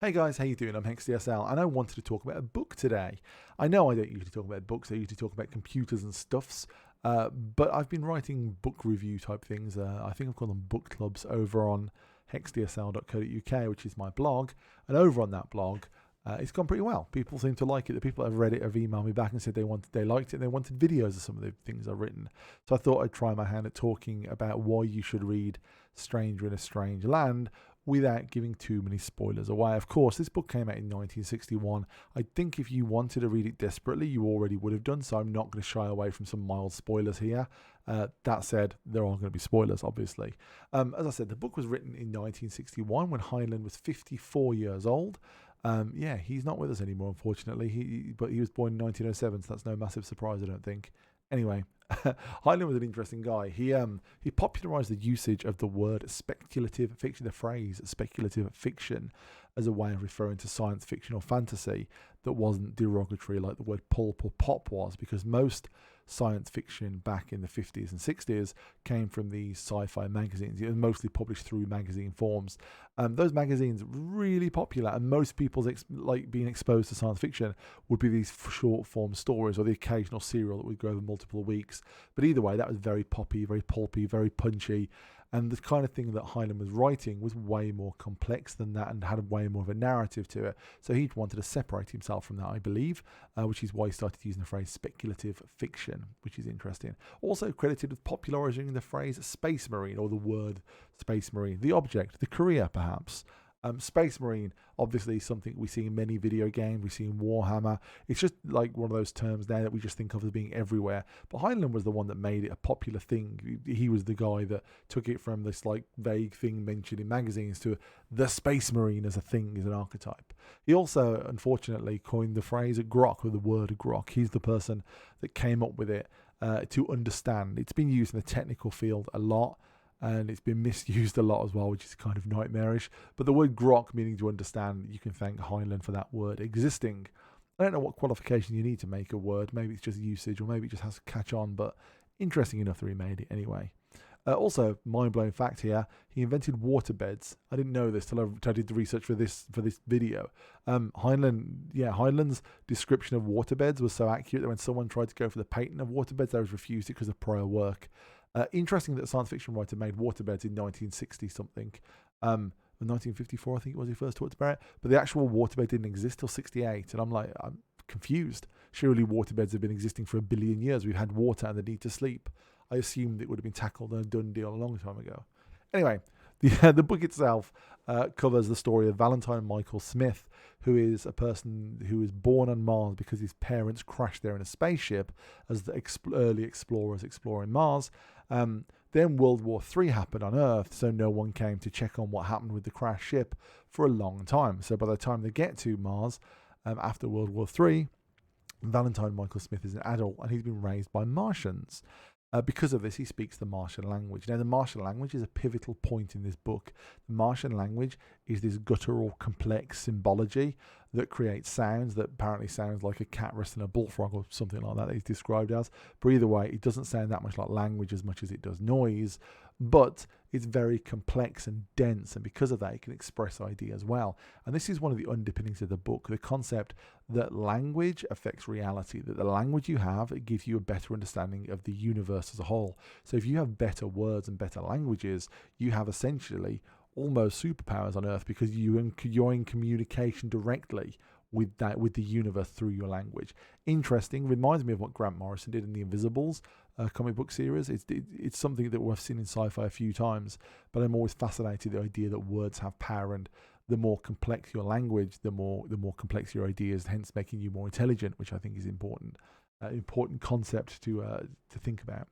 Hey guys, how you doing? I'm HexDSL, and I wanted to talk about a book today. I know I don't usually talk about books, I usually talk about computers and stuffs, but I've been writing book review type things. I think I've called them book clubs over on hexdsl.co.uk, which is my blog, and over on that blog, it's gone pretty well. People seem to like it. The people that have read it have emailed me back and said they liked it, and they wanted videos of some of the things I've written. So I thought I'd try my hand at talking about why you should read Stranger in a Strange Land without giving too many spoilers away. Of course, this book came out in 1961. I think if you wanted to read it desperately, you already would have done, so I'm not going to shy away from some mild spoilers here. That said, there are going to be spoilers, obviously. As I said, the book was written in 1961 when Heinlein was 54 years old. He's not with us anymore, unfortunately. But he was born in 1907, so that's no massive surprise, I don't think. Anyway, Heinlein was an interesting guy. He popularized the usage of the word speculative fiction, the phrase speculative fiction, as a way of referring to science fiction or fantasy that wasn't derogatory like the word pulp or pop was, because most science fiction back in the 50s and 60s came from these sci-fi magazines. It was mostly published through magazine forms. Those magazines were really popular, and most people's being exposed to science fiction would be these short form stories or the occasional serial that would go over multiple weeks. But either way, that was very poppy, very pulpy, very punchy. And the kind of thing that Heinlein was writing was way more complex than that and had way more of a narrative to it. So he wanted to separate himself from that, I believe, which is why he started using the phrase speculative fiction, which is interesting. Also credited with popularizing the phrase space marine, or the word space marine, the object, the career perhaps. Space Marine, obviously something we see in many video games, we see in Warhammer. It's just like one of those terms now that we just think of as being everywhere. But Heinlein was the one that made it a popular thing. He was the guy that took it from this like vague thing mentioned in magazines to the Space Marine as a thing, as an archetype. He also, unfortunately, coined the phrase grok, or the word grok. He's the person that came up with it to understand. It's been used in the technical field a lot, and it's been misused a lot as well, which is kind of nightmarish. But the word grok, meaning to understand, you can thank Heinlein for that word existing. I don't know what qualification you need to make a word. Maybe it's just usage, or maybe it just has to catch on, but interesting enough that he made it anyway. Also, mind-blowing fact here, he invented waterbeds. I didn't know this till I did the research for this video. Heinlein's description of waterbeds was so accurate that when someone tried to go for the patent of waterbeds, they was refused it because of prior work. Interesting that a science fiction writer made waterbeds in 1960 something. 1954, I think it was, he first talked about it. But the actual waterbed didn't exist till 68, and I'm confused. Surely waterbeds have been existing for 1 billion years. We've had water and the need to sleep. I assumed it would have been tackled and a done deal a long time ago. Anyway, the book itself covers the story of Valentine Michael Smith, who is a person who was born on Mars because his parents crashed there in a spaceship as the early explorers exploring Mars. Then World War III happened on Earth, so no one came to check on what happened with the crashed ship for a long time. So by the time they get to Mars, after World War III, Valentine Michael Smith is an adult, and he's been raised by Martians. Because of this, he speaks the Martian language. Now, the Martian language is a pivotal point in this book. The Martian language is this guttural, complex symbology that creates sounds that apparently sounds like a cat wrestling a bullfrog or something like that he's described as. But either way, it doesn't sound that much like language as much as it does noise. But it's very complex and dense, and because of that, it can express ideas well. And this is one of the underpinnings of the book, the concept that language affects reality, that the language you have, it gives you a better understanding of the universe as a whole. So if you have better words and better languages, you have essentially almost superpowers on Earth, because you're in communication directly with the universe through your language. Interesting, reminds me of what Grant Morrison did in the Invisibles comic book series. It's something that we've seen in sci-fi a few times, but I'm always fascinated with the idea that words have power, and the more complex your language, the more complex your ideas, hence making you more intelligent, which I think is important concept to think about.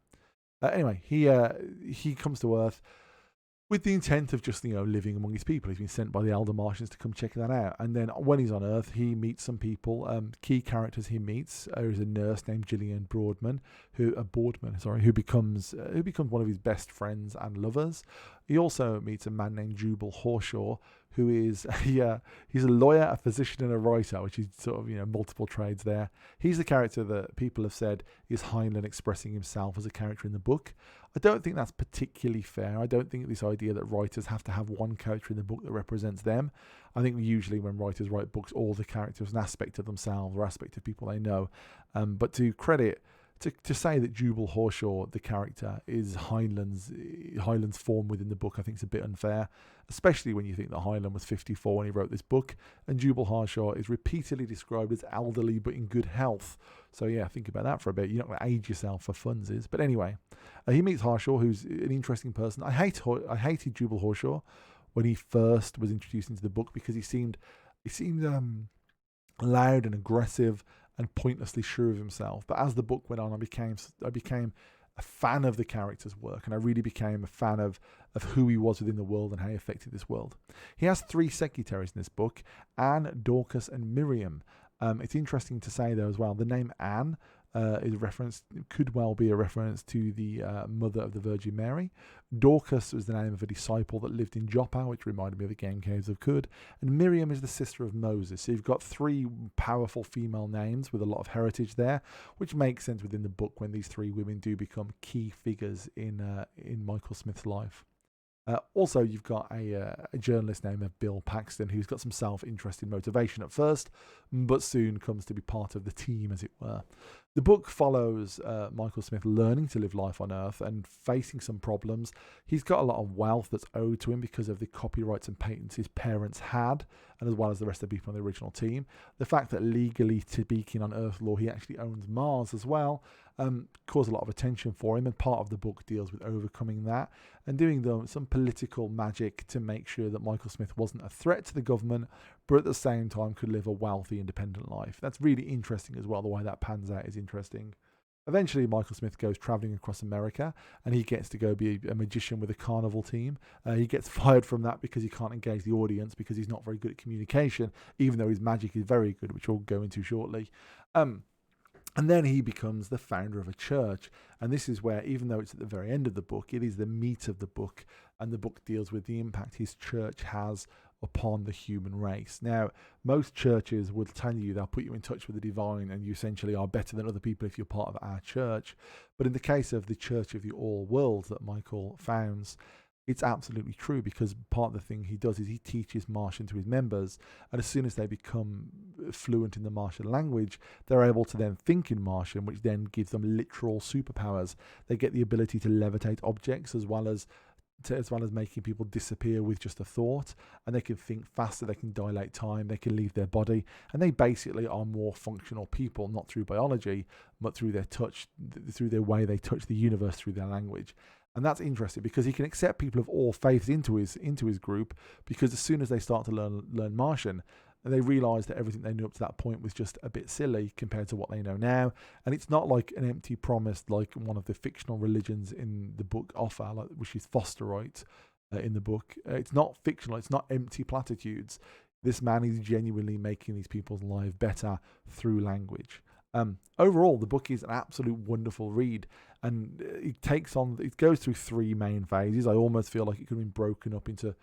Anyway, he comes to Earth with the intent of just, living among his people. He's been sent by the Elder Martians to come check that out. And then when he's on Earth, he meets some people. Key characters he meets is a nurse named Gillian Boardman, who becomes one of his best friends and lovers. He also meets a man named Jubal Horshaw, who is he's a lawyer, a physician, and a writer, which is sort of multiple trades there. He's the character that people have said is Heinlein expressing himself as a character in the book. I don't think that's particularly fair. I don't think this idea that writers have to have one character in the book that represents them. I think usually when writers write books, all the characters are an aspect of themselves or aspect of people they know. But to say that Jubal Harshaw, the character, is Heinlein's form within the book, I think is a bit unfair, especially when you think that Heinlein was 54 when he wrote this book, and Jubal Harshaw is repeatedly described as elderly but in good health. So yeah, think about that for a bit. You're not going to age yourself for funsies. But anyway, he meets Harshaw, who's an interesting person. I hated Jubal Harshaw when he first was introduced into the book because he seemed loud and aggressive and pointlessly sure of himself. But as the book went on, I became a fan of the character's work, and I really became a fan of who he was within the world and how he affected this world. He has 3 secretaries in this book: Anne, Dorcas, and Miriam. It's interesting to say, though, as well, the name Anne could well be a reference to the mother of the Virgin Mary. Dorcas was the name of a disciple that lived in Joppa, which reminded me of the game Caves of Cud. And Miriam is the sister of Moses. So you've got 3 powerful female names with a lot of heritage there, which makes sense within the book when these 3 women do become key figures in Michael Smith's life. Also, you've got a journalist named Bill Paxton, who's got some self-interested motivation at first, but soon comes to be part of the team, as it were. The book follows Michael Smith learning to live life on Earth and facing some problems. He's got a lot of wealth that's owed to him because of the copyrights and patents his parents had, and as well as the rest of the people on the original team. The fact that legally speaking on Earth law, he actually owns Mars as well, caused a lot of attention for him, and part of the book deals with overcoming that and doing some political magic to make sure that Michael Smith wasn't a threat to the government, but at the same time could live a wealthy, independent life. That's really interesting as well. The way that pans out is interesting. Eventually, Michael Smith goes traveling across America, and he gets to go be a magician with a carnival team. He gets fired from that because he can't engage the audience because he's not very good at communication, even though his magic is very good, which we'll go into shortly. And then he becomes the founder of a church. And this is where, even though it's at the very end of the book, it is the meat of the book. And the book deals with the impact his church has upon the human race. Now, most churches will tell you, they'll put you in touch with the divine and you essentially are better than other people if you're part of our church. But in the case of the Church of the All Worlds that Michael founds, it's absolutely true, because part of the thing he does is he teaches Martian to his members, and as soon as they become fluent in the Martian language, they're able to then think in Martian, which then gives them literal superpowers. They get the ability to levitate objects as well as making people disappear with just a thought, and they can think faster, they can dilate time, they can leave their body, and they basically are more functional people, not through biology, but through their touch, through their way they touch the universe, through their language. And that's interesting because he can accept people of all faiths into his group, because as soon as they start to learn Martian, they realise that everything they knew up to that point was just a bit silly compared to what they know now. And it's not like an empty promise like one of the fictional religions in the book offer, which is Fosterite in the book. It's not fictional, it's not empty platitudes. This man is genuinely making these people's lives better through language. Overall, the book is an absolute wonderful read, and it goes through 3 main phases. I almost feel like it could have been broken up into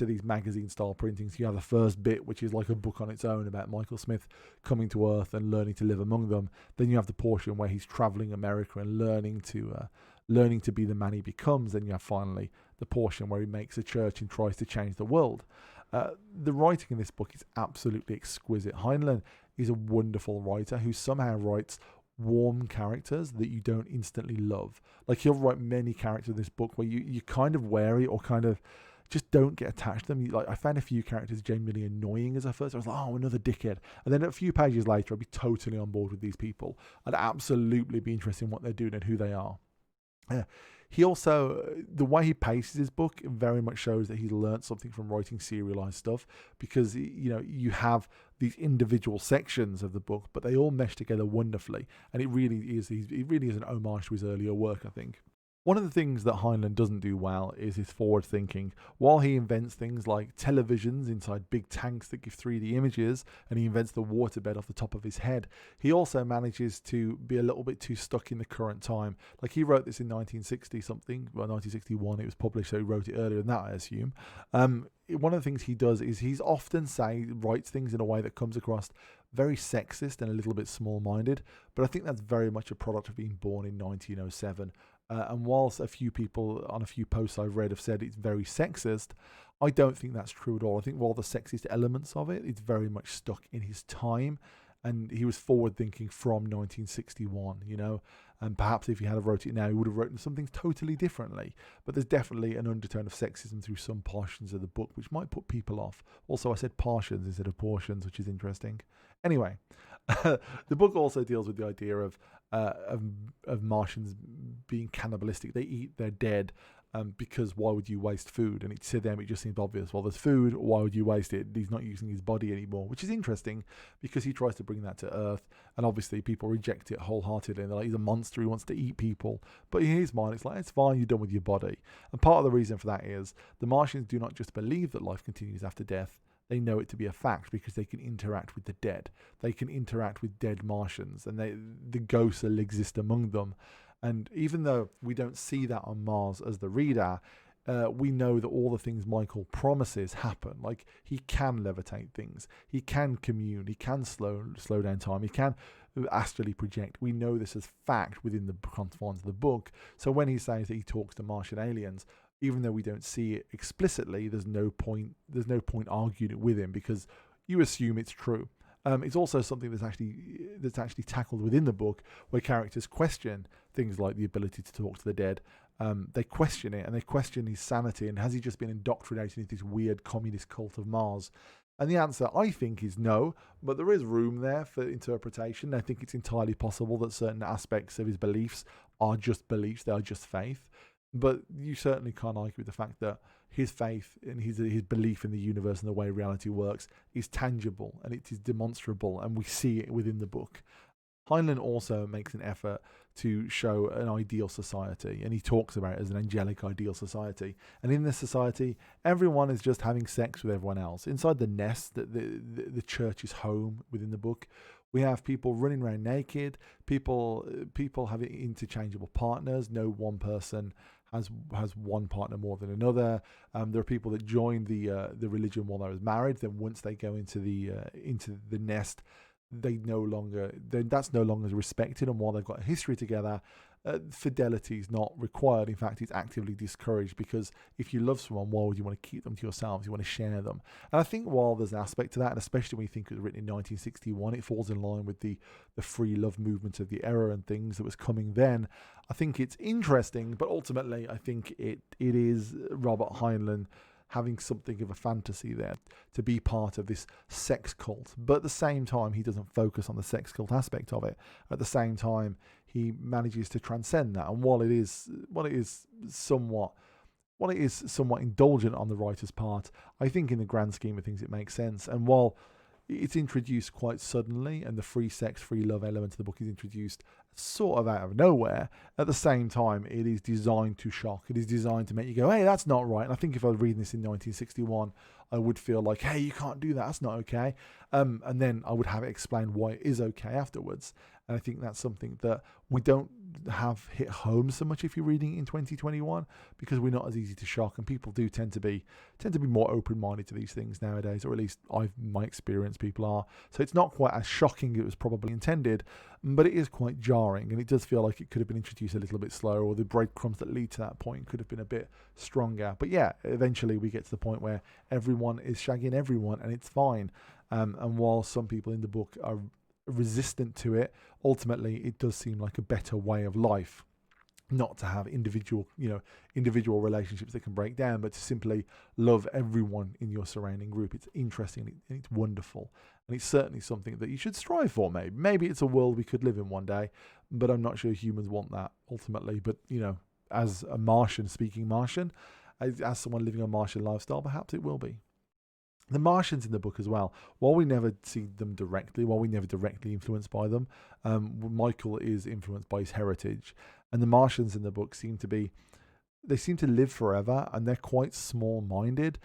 these magazine style printings. You have the first bit, which is like a book on its own about Michael Smith coming to Earth and learning to live among them. Then you have the portion where he's traveling America and learning to be the man he becomes. Then you have finally the portion where he makes a church and tries to change the world. The writing in this book is absolutely exquisite. Heinlein is a wonderful writer who somehow writes warm characters that you don't instantly love. Like, he'll write many characters in this book where you're kind of wary or kind of just don't get attached to them. I found a few characters genuinely annoying as I first. I was like, oh, another dickhead. And then a few pages later, I'd be totally on board with these people. I'd absolutely be interested in what they're doing and who they are. He also, the way he paces his book very much shows that he's learned something from writing serialized stuff, because you have these individual sections of the book, but they all mesh together wonderfully, and it really is an homage to his earlier work, I think. One of the things that Heinlein doesn't do well is his forward thinking. While he invents things like televisions inside big tanks that give 3D images, and he invents the waterbed off the top of his head, he also manages to be a little bit too stuck in the current time. Like, he wrote this in 1960 something, well, 1961 it was published, so he wrote it earlier than that, I assume. One of the things he does is he's often writes things in a way that comes across very sexist and a little bit small-minded, but I think that's very much a product of being born in 1907. And whilst a few people on a few posts I've read have said it's very sexist, I don't think that's true at all. I think while the sexist elements of it, it's very much stuck in his time, and he was forward thinking from 1961, and perhaps if he had wrote it now, he would have written something totally differently. But there's definitely an undertone of sexism through some portions of the book, which might put people off. Also, I said portions instead of portions, which is interesting. Anyway, the book also deals with the idea of Martians being cannibalistic. They eat their dead because why would you waste food? And to them, it just seems obvious. Well, there's food. Why would you waste it? He's not using his body anymore, which is interesting because he tries to bring that to Earth. And obviously, people reject it wholeheartedly. And they're like, he's a monster. He wants to eat people. But in his mind, it's like, it's fine. You're done with your body. And part of the reason for that is the Martians do not just believe that life continues after death. They know it to be a fact because they can interact with the dead. They can interact with dead Martians, and the ghosts will exist among them. And even though we don't see that on Mars as the reader, we know that all the things Michael promises happen. Like, he can levitate things, he can commune, he can slow down time, he can astrally project. We know this as fact within the confines of the book. So when he says that he talks to Martian aliens, even though we don't see it explicitly, there's no point arguing it with him because you assume it's true. It's also something that's actually tackled within the book, where characters question things like the ability to talk to the dead. They question it, and they question his sanity, and has he just been indoctrinated into this weird communist cult of Mars? And the answer, I think, is no, but there is room there for interpretation. I think it's entirely possible that certain aspects of his beliefs are just beliefs, they are just faith. But you certainly can't argue with the fact that his faith and his belief in the universe and the way reality works is tangible and it is demonstrable, and we see it within the book. Heinlein also makes an effort to show an ideal society, and he talks about it as an angelic ideal society. And in this society, everyone is just having sex with everyone else. Inside the nest, the church's home within the book, we have people running around naked, people having interchangeable partners. No one person has one partner more than another. There are people that join the religion while they're married. Then once they go into the nest, that's no longer respected. And while they've got a history together, fidelity is not required. In fact, it's actively discouraged, because if you love someone, why would you want to keep them to yourselves? You want to share them. And I think while there's an aspect to that, and especially when you think it was written in 1961, it falls in line with the free love movement of the era and things that was coming then. I think it's interesting, but ultimately I think it is Robert Heinlein having something of a fantasy there to be part of this sex cult. But at the same time, he doesn't focus on the sex cult aspect of it. At the same time, he manages to transcend that. And while it is somewhat indulgent on the writer's part, I think in the grand scheme of things it makes sense. And while it's introduced quite suddenly, and the free sex, free love element of the book is introduced sort of out of nowhere, at the same time it is designed to shock. It is designed to make you go, hey, that's not right. And I think if I was reading this in 1961, I would feel like, hey, you can't do that, that's not okay. And then I would have it explained why it is okay afterwards. And I think that's something that we don't have hit home so much if you're reading it in 2021, because we're not as easy to shock, and people do tend to be more open-minded to these things nowadays, or at least my experience, people are. So it's not quite as shocking as it was probably intended, but it is quite jarring, and it does feel like it could have been introduced a little bit slower, or the breadcrumbs that lead to that point could have been a bit stronger. But yeah, eventually we get to the point where everyone is shagging everyone, and it's fine. And while some people in the book are resistant to it, ultimately it does seem like a better way of life, not to have individual relationships that can break down, but to simply love everyone in your surrounding group. It's interesting and it's wonderful, and it's certainly something that you should strive for. Maybe it's a world we could live in one day, but I'm not sure humans want that ultimately. But as a Martian, speaking Martian, as someone living a Martian lifestyle, perhaps it will be. The Martians in the book as well, while we never see them directly, while we never directly influenced by them, Michael is influenced by his heritage. And the Martians in the book seem to live forever, and they're quite small-minded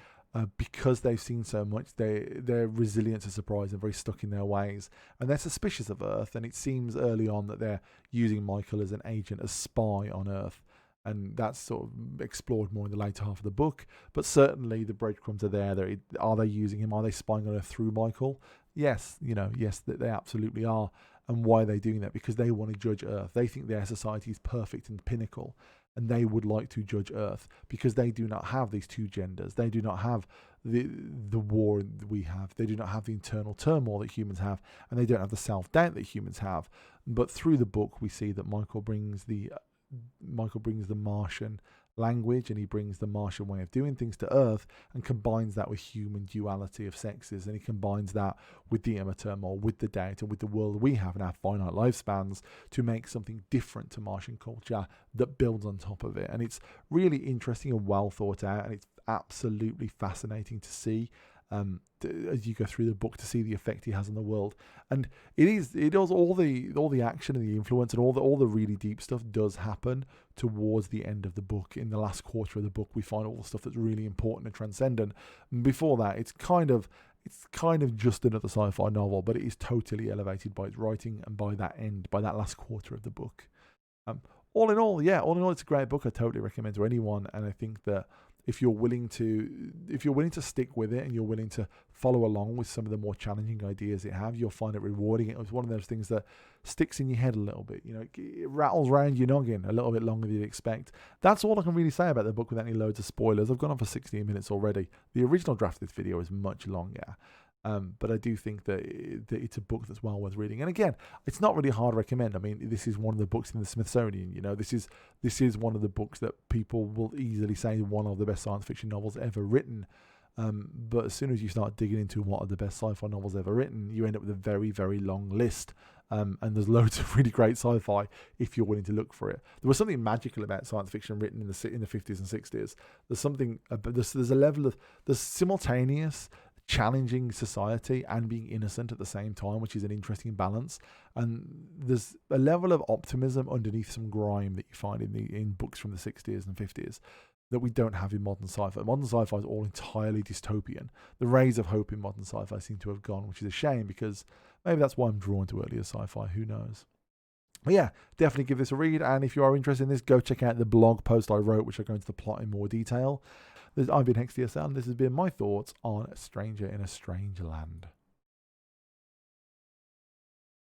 because they've seen so much. They're resilient to surprise and very stuck in their ways, and they're suspicious of Earth. And it seems early on that they're using Michael as an agent, as spy on Earth, and that's sort of explored more in the later half of the book. But certainly the breadcrumbs are there. Are they using him? Are they spying on Earth through Michael? Yes, yes, that they absolutely are. And why are they doing that? Because they want to judge Earth. They think their society is perfect and pinnacle, and they would like to judge Earth because they do not have these two genders. They do not have the war that we have. They do not have the internal turmoil that humans have, and they don't have the self-doubt that humans have. But through the book, we see that Michael brings the Martian language, and he brings the Martian way of doing things to Earth, and combines that with human duality of sexes, and he combines that with the inner turmoil, with the doubt, and with the world we have in our finite lifespans to make something different to Martian culture that builds on top of it. And it's really interesting and well thought out, and it's absolutely fascinating to see as you go through the book, to see the effect he has on the world. And it does all the action and the influence and all the really deep stuff does happen towards the end of the book. In the last quarter of the book, we find all the stuff that's really important and transcendent. And before that, it's kind of just another sci-fi novel, but it is totally elevated by its writing and by that last quarter of the book. All in all, it's a great book. I totally recommend to anyone, and I think that if you're willing to stick with it and you're willing to follow along with some of the more challenging ideas it have, you'll find it rewarding. It was one of those things that sticks in your head a little bit. It rattles around your noggin a little bit longer than you'd expect. That's all I can really say about the book without any loads of spoilers. I've gone on for 16 minutes already. The original draft of this video is much longer. But I do think that it's a book that's well worth reading. And again, it's not really hard to recommend. I mean, this is one of the books in the Smithsonian. This is one of the books that people will easily say one of the best science fiction novels ever written. But as soon as you start digging into what are the best sci-fi novels ever written, you end up with a very, very long list. And there's loads of really great sci-fi if you're willing to look for it. There was something magical about science fiction written in the 50s and 60s. There's something. There's a level of simultaneous challenging society and being innocent at the same time, which is an interesting balance. And there's a level of optimism underneath some grime that you find in books from the 60s and 50s that we don't have in modern sci-fi. Modern sci-fi is all entirely dystopian. The rays of hope in modern sci-fi seem to have gone, which is a shame, because maybe that's why I'm drawn to earlier sci-fi. Who knows? But yeah, definitely give this a read. And if you are interested in this, go check out the blog post I wrote, which I go into the plot in more detail. I've been HexDSL, and this has been my thoughts on A Stranger in a Strange Land.